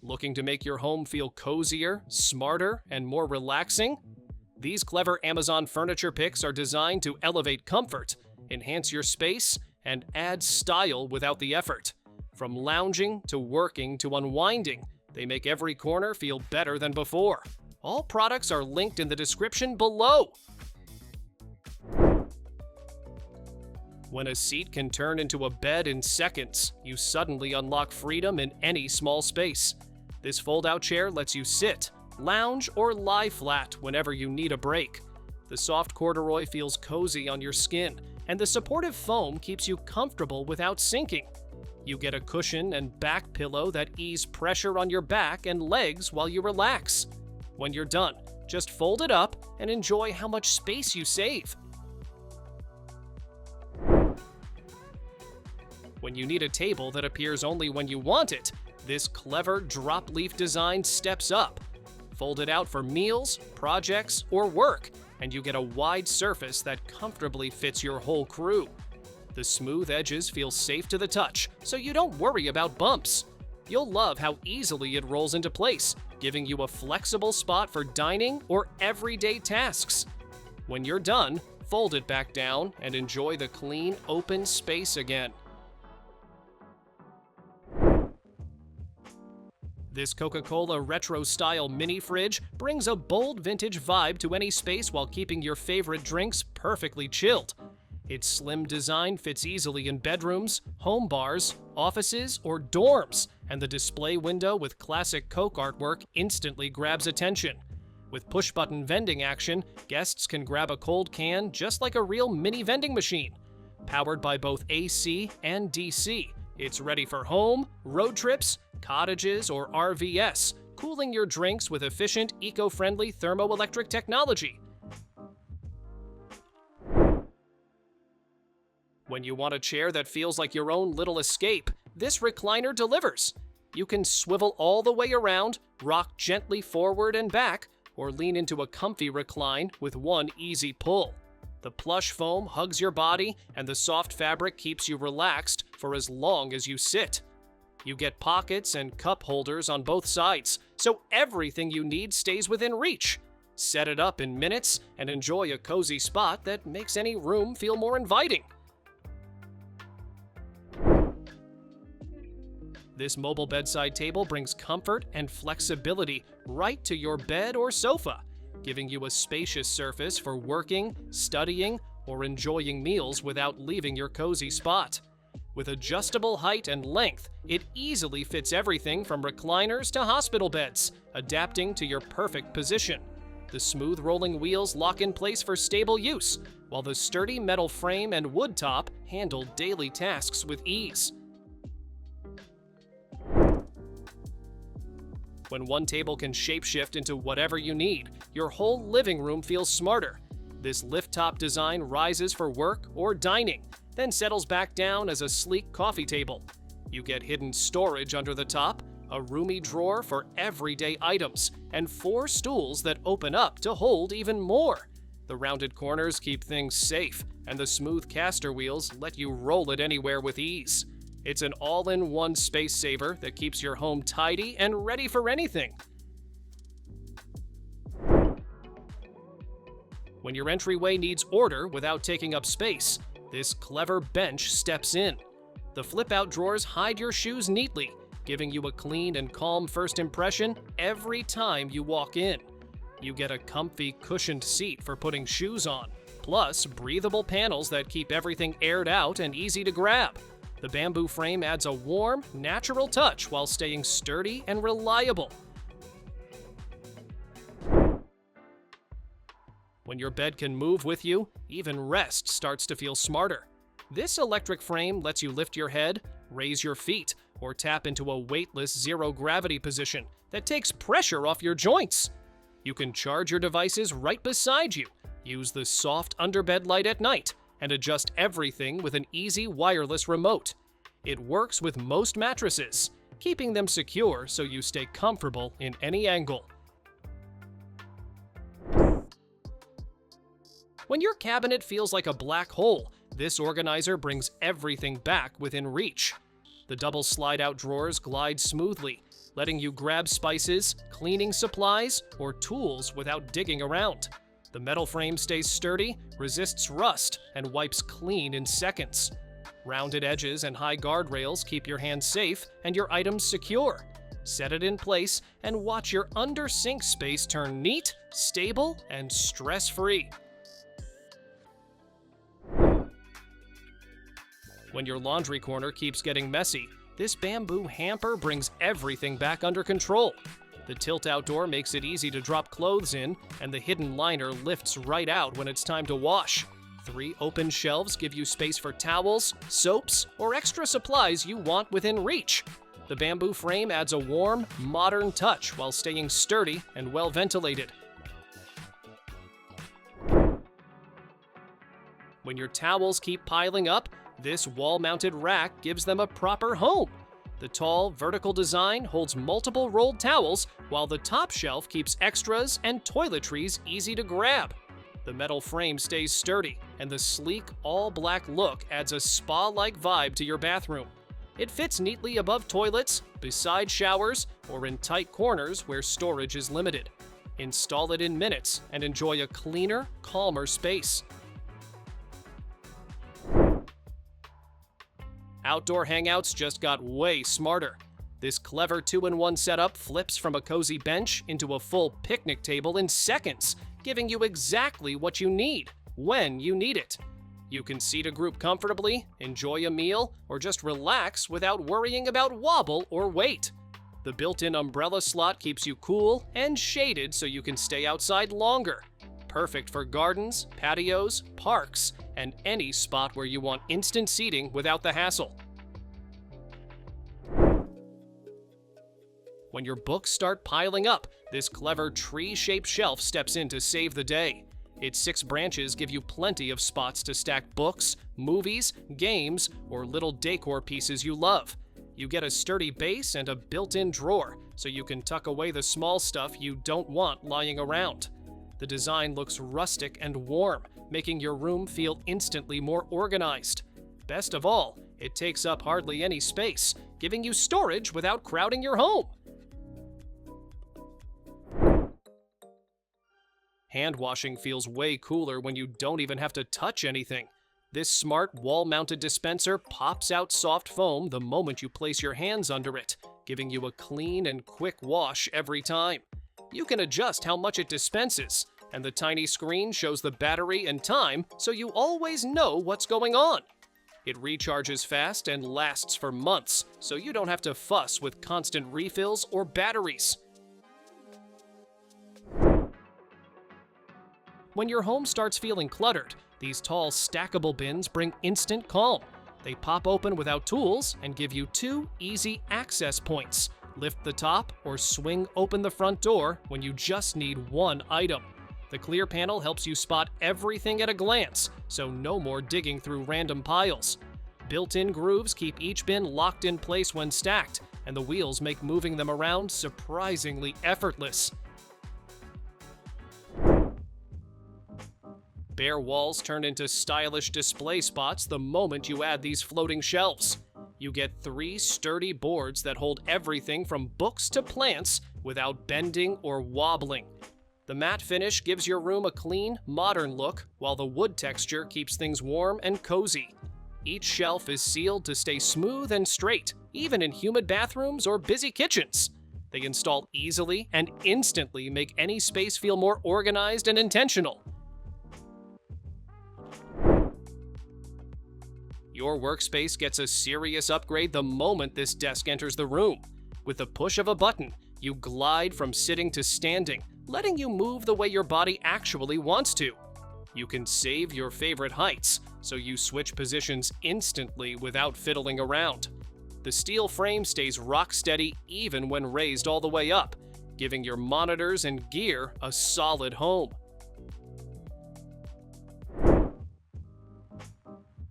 Looking to make your home feel cozier, smarter, and more relaxing? These clever Amazon furniture picks are designed to elevate comfort, enhance your space, and add style without the effort. From lounging to working to unwinding, they make every corner feel better than before. All products are linked in the description below. When a seat can turn into a bed in seconds, you suddenly unlock freedom in any small space. This fold-out chair lets you sit, lounge, or lie flat whenever you need a break. The soft corduroy feels cozy on your skin, and the supportive foam keeps you comfortable without sinking. You get a cushion and back pillow that ease pressure on your back and legs while you relax. When you're done, just fold it up and enjoy how much space you save. When you need a table that appears only when you want it, this clever drop leaf design steps up. Fold it out for meals, projects, or work, and you get a wide surface that comfortably fits your whole crew. The smooth edges feel safe to the touch, so you don't worry about bumps. You'll love how easily it rolls into place, giving you a flexible spot for dining or everyday tasks. When you're done, fold it back down and enjoy the clean, open space again. This Coca-Cola retro-style mini fridge brings a bold vintage vibe to any space while keeping your favorite drinks perfectly chilled. Its slim design fits easily in bedrooms, home bars, offices, or dorms, and the display window with classic Coke artwork instantly grabs attention. With push-button vending action, guests can grab a cold can just like a real mini vending machine. Powered by both AC and DC, it's ready for home, road trips, cottages, or RVs, cooling your drinks with efficient, eco-friendly thermoelectric technology. When you want a chair that feels like your own little escape, this recliner delivers. You can swivel all the way around, rock gently forward and back, or lean into a comfy recline with one easy pull. The plush foam hugs your body, and the soft fabric keeps you relaxed for as long as you sit. You get pockets and cup holders on both sides, so everything you need stays within reach. Set it up in minutes and enjoy a cozy spot that makes any room feel more inviting. This mobile bedside table brings comfort and flexibility right to your bed or sofa, giving you a spacious surface for working, studying, or enjoying meals without leaving your cozy spot. With adjustable height and length, it easily fits everything from recliners to hospital beds, adapting to your perfect position. The smooth rolling wheels lock in place for stable use, while the sturdy metal frame and wood top handle daily tasks with ease. When one table can shapeshift into whatever you need, your whole living room feels smarter. This lift-top design rises for work or dining, then settles back down as a sleek coffee table. You get hidden storage under the top, a roomy drawer for everyday items, and 4 stools that open up to hold even more. The rounded corners keep things safe, and the smooth caster wheels let you roll it anywhere with ease. It's an all-in-one space saver that keeps your home tidy and ready for anything. When your entryway needs order without taking up space, this clever bench steps in. The flip-out drawers hide your shoes neatly, giving you a clean and calm first impression every time you walk in. You get a comfy, cushioned seat for putting shoes on, plus breathable panels that keep everything aired out and easy to grab. The bamboo frame adds a warm, natural touch while staying sturdy and reliable. When your bed can move with you, even rest starts to feel smarter. This electric frame lets you lift your head, raise your feet, or tap into a weightless zero-gravity position that takes pressure off your joints. You can charge your devices right beside you, use the soft underbed light at night, and adjust everything with an easy wireless remote. It works with most mattresses, keeping them secure so you stay comfortable in any angle. When your cabinet feels like a black hole, this organizer brings everything back within reach. The double slide-out drawers glide smoothly, letting you grab spices, cleaning supplies, or tools without digging around. The metal frame stays sturdy, resists rust, and wipes clean in seconds. Rounded edges and high guardrails keep your hands safe and your items secure. Set it in place and watch your under-sink space turn neat, stable, and stress-free. When your laundry corner keeps getting messy, this bamboo hamper brings everything back under control. The tilt-out door makes it easy to drop clothes in, and the hidden liner lifts right out when it's time to wash. 3 open shelves give you space for towels, soaps, or extra supplies you want within reach. The bamboo frame adds a warm, modern touch while staying sturdy and well ventilated. When your towels keep piling up, this wall-mounted rack gives them a proper home. The tall, vertical design holds multiple rolled towels, while the top shelf keeps extras and toiletries easy to grab. The metal frame stays sturdy, and the sleek, all-black look adds a spa-like vibe to your bathroom. It fits neatly above toilets, beside showers, or in tight corners where storage is limited. Install it in minutes and enjoy a cleaner, calmer space. Outdoor hangouts just got way smarter. This clever 2-in-1 setup flips from a cozy bench into a full picnic table in seconds, giving you exactly what you need, when you need it. You can seat a group comfortably, enjoy a meal, or just relax without worrying about wobble or weight. The built-in umbrella slot keeps you cool and shaded so you can stay outside longer. Perfect for gardens, patios, parks, and any spot where you want instant seating without the hassle. When your books start piling up, this clever tree-shaped shelf steps in to save the day. Its 6 branches give you plenty of spots to stack books, movies, games, or little decor pieces you love. You get a sturdy base and a built-in drawer, so you can tuck away the small stuff you don't want lying around. The design looks rustic and warm, making your room feel instantly more organized. Best of all, it takes up hardly any space, giving you storage without crowding your home. Hand washing feels way cooler when you don't even have to touch anything. This smart wall-mounted dispenser pops out soft foam the moment you place your hands under it, giving you a clean and quick wash every time. You can adjust how much it dispenses, and the tiny screen shows the battery and time so you always know what's going on. It recharges fast and lasts for months, so you don't have to fuss with constant refills or batteries. When your home starts feeling cluttered, these tall stackable bins bring instant calm. They pop open without tools and give you 2 easy access points. Lift the top or swing open the front door when you just need one item. The clear panel helps you spot everything at a glance, so no more digging through random piles. Built-in grooves keep each bin locked in place when stacked, and the wheels make moving them around surprisingly effortless. Bare walls turn into stylish display spots the moment you add these floating shelves. You get 3 sturdy boards that hold everything from books to plants without bending or wobbling. The matte finish gives your room a clean, modern look, while the wood texture keeps things warm and cozy. Each shelf is sealed to stay smooth and straight, even in humid bathrooms or busy kitchens. They install easily and instantly make any space feel more organized and intentional. Your workspace gets a serious upgrade the moment this desk enters the room. With the push of a button, you glide from sitting to standing, letting you move the way your body actually wants to. You can save your favorite heights, so you switch positions instantly without fiddling around. The steel frame stays rock steady even when raised all the way up, giving your monitors and gear a solid home.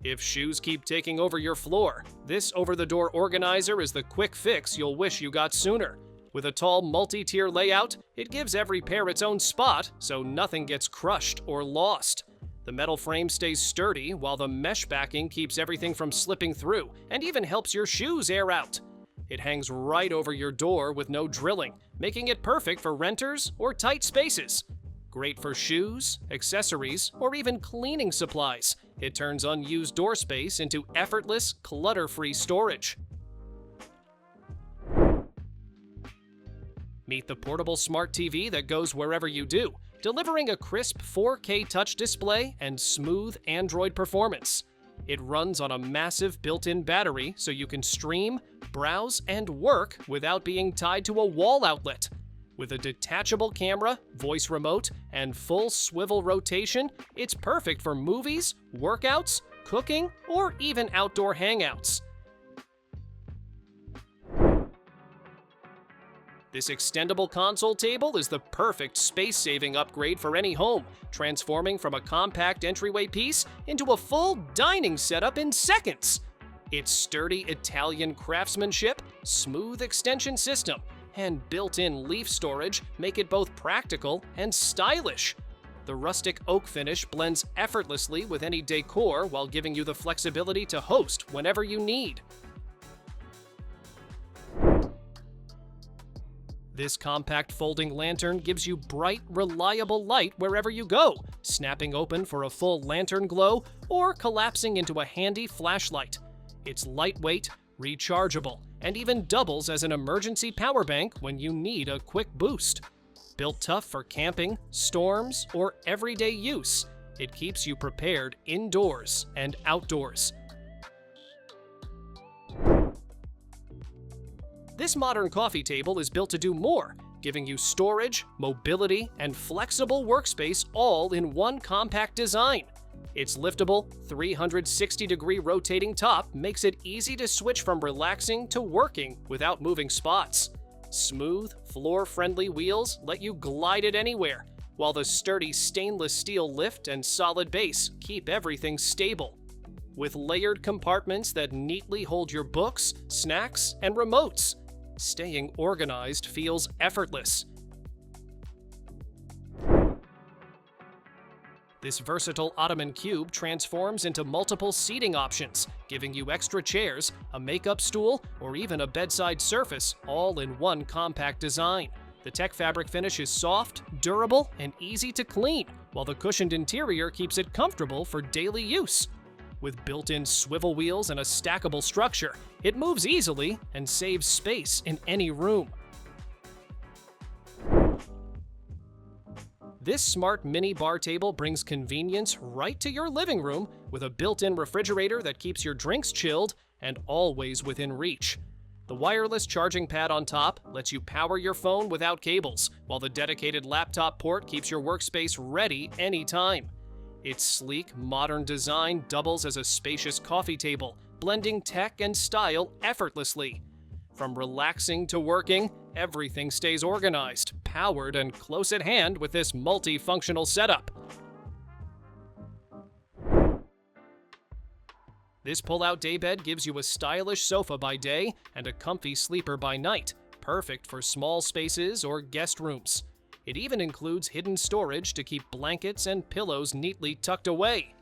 If shoes keep taking over your floor, this over-the-door organizer is the quick fix you'll wish you got sooner. With a tall multi-tier layout, it gives every pair its own spot so nothing gets crushed or lost. The metal frame stays sturdy while the mesh backing keeps everything from slipping through and even helps your shoes air out. It hangs right over your door with no drilling, making it perfect for renters or tight spaces. Great for shoes, accessories, or even cleaning supplies. It turns unused door space into effortless, clutter-free storage. Meet the portable smart TV that goes wherever you do, delivering a crisp 4K touch display and smooth Android performance. It runs on a massive built-in battery so you can stream, browse, and work without being tied to a wall outlet. With a detachable camera, voice remote, and full swivel rotation, it's perfect for movies, workouts, cooking, or even outdoor hangouts. This extendable console table is the perfect space-saving upgrade for any home, transforming from a compact entryway piece into a full dining setup in seconds. Its sturdy Italian craftsmanship, smooth extension system, and built-in leaf storage make it both practical and stylish. The rustic oak finish blends effortlessly with any decor while giving you the flexibility to host whenever you need. This compact folding lantern gives you bright, reliable light wherever you go, snapping open for a full lantern glow or collapsing into a handy flashlight. It's lightweight, rechargeable, and even doubles as an emergency power bank when you need a quick boost. Built tough for camping, storms, or everyday use, it keeps you prepared indoors and outdoors. This modern coffee table is built to do more, giving you storage, mobility, and flexible workspace all in one compact design. Its liftable, 360-degree rotating top makes it easy to switch from relaxing to working without moving spots. Smooth, floor-friendly wheels let you glide it anywhere, while the sturdy stainless steel lift and solid base keep everything stable. With layered compartments that neatly hold your books, snacks, and remotes, staying organized feels effortless. This versatile Ottoman Cube transforms into multiple seating options, giving you extra chairs, a makeup stool, or even a bedside surface, all in one compact design. The tech fabric finish is soft, durable, and easy to clean, while the cushioned interior keeps it comfortable for daily use. With built-in swivel wheels and a stackable structure, it moves easily and saves space in any room. This smart mini bar table brings convenience right to your living room with a built-in refrigerator that keeps your drinks chilled and always within reach. The wireless charging pad on top lets you power your phone without cables, while the dedicated laptop port keeps your workspace ready anytime. Its sleek, modern design doubles as a spacious coffee table, blending tech and style effortlessly. From relaxing to working, everything stays organized, powered, and close at hand with this multifunctional setup. This pull-out daybed gives you a stylish sofa by day and a comfy sleeper by night, perfect for small spaces or guest rooms. It even includes hidden storage to keep blankets and pillows neatly tucked away.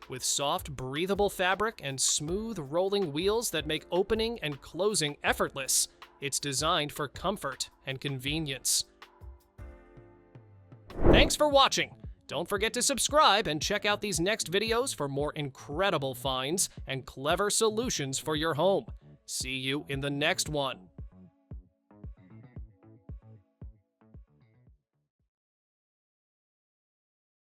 With soft, breathable fabric and smooth rolling wheels that make opening and closing effortless, it's designed for comfort and convenience. Thanks for watching! Don't forget to subscribe and check out these next videos for more incredible finds and clever solutions for your home. See you in the next one.